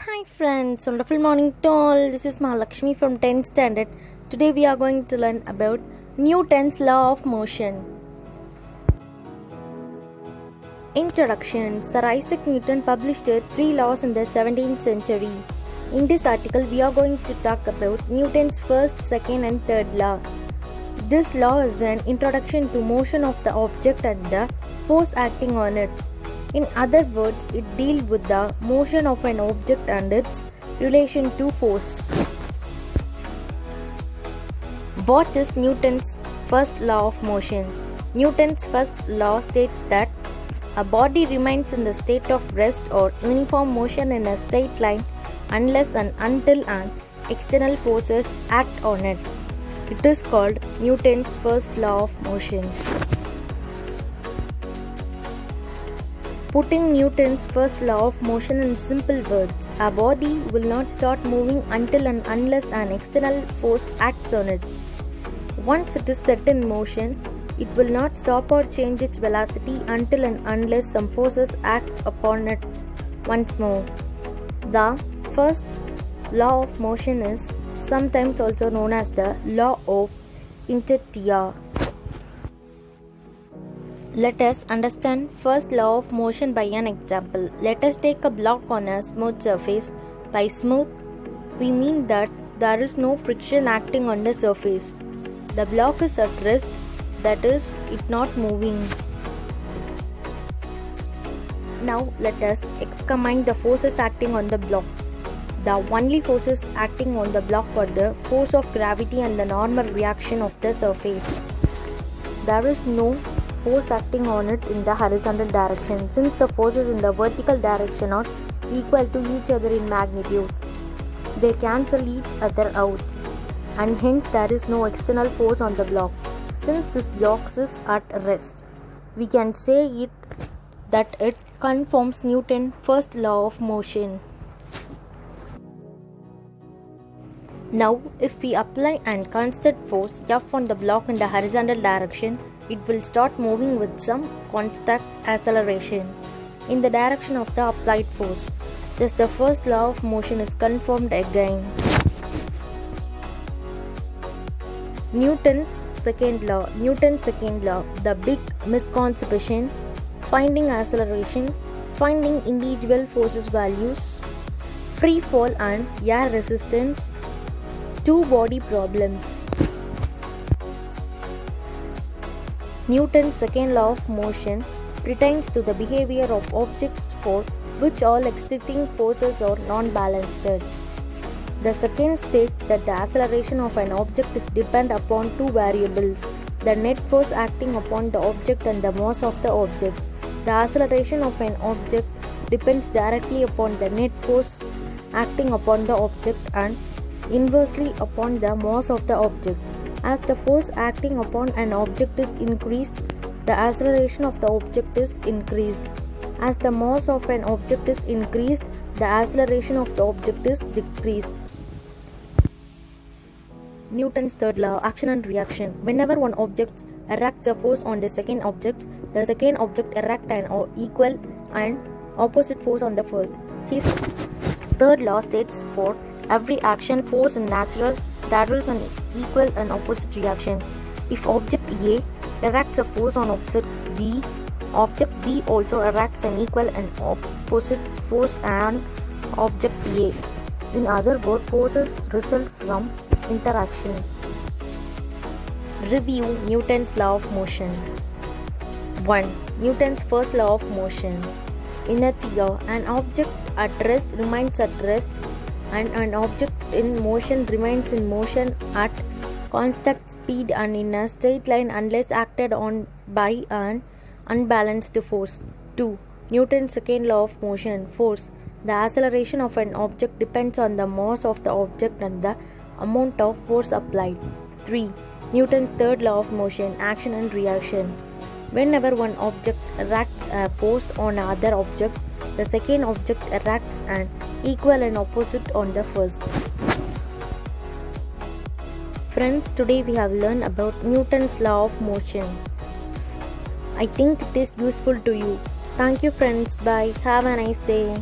Hi friends, wonderful morning to all. This is Mahalakshmi from 10th standard. Today we are going to learn about Newton's law of motion. Introduction. Sir Isaac Newton published 3 laws in the 17th century. In this article we are going to talk about Newton's first, second and third law. This law is an introduction to motion of the object and the force acting on it. In other words, it deals with the motion of an object and its relation to force. What is Newton's first law of motion? Newton's first law states that a body remains in the state of rest or uniform motion in a straight line unless and until an external forces act on it. It is called Newton's first law of motion. Putting Newton's first law of motion in simple words, a body will not start moving until and unless an external force acts on it. Once it is set in motion, it will not stop or change its velocity until and unless some forces act upon it once more. The first law of motion is sometimes also known as the law of inertia. Let us understand first law of motion by an example. Let us take a block on a smooth surface. By smooth, we mean that there is no friction acting on the surface. The block is at rest, that is, it not moving. Now let us examine the forces acting on the block. The only forces acting on the block are the force of gravity and the normal reaction of the surface. There is no force acting on it in the horizontal direction, since the forces in the vertical direction are equal to each other in magnitude. They cancel each other out, and hence there is no external force on the block. Since this block is at rest, we can say that it conforms Newton's first law of motion. Now, if we apply a constant force F on the block in the horizontal direction, it will start moving with some constant acceleration in the direction of the applied force. Thus, the first law of motion is confirmed again. Newton's second law, the big misconception, finding acceleration, finding individual forces values, free fall and air resistance, two body problems. Newton's second law of motion pertains to the behavior of objects for which all existing forces are non-balanced. The second states that the acceleration of an object is dependent upon two variables, the net force acting upon the object and the mass of the object. The acceleration of an object depends directly upon the net force acting upon the object and inversely upon the mass of the object. As the force acting upon an object is increased, the acceleration of the object is increased. As the mass of an object is increased, the acceleration of the object is decreased. Newton's third law, action and reaction. Whenever one object erects a force on the second object, the second object erects an equal and opposite force on the first. His third law states for every action force in natural, there is an equal and opposite reaction. If object A erects a force on object B, object B also erects an equal and opposite force on object A. In other words, forces result from interactions. Review Newton's law of motion. 1. Newton's first law of motion. Inertia. An object at rest remains at rest, and an object in motion remains in motion at constant speed and in a straight line unless acted on by an unbalanced force. 2. Newton's second law of motion. Force. The acceleration of an object depends on the mass of the object and the amount of force applied. 3. Newton's third law of motion. Action and reaction. Whenever one object erects a force on another object, the second object erects an equal and opposite on the first. Friends, today we have learned about Newton's law of motion. I think it is useful to you. Thank you friends. Bye. Have a nice day.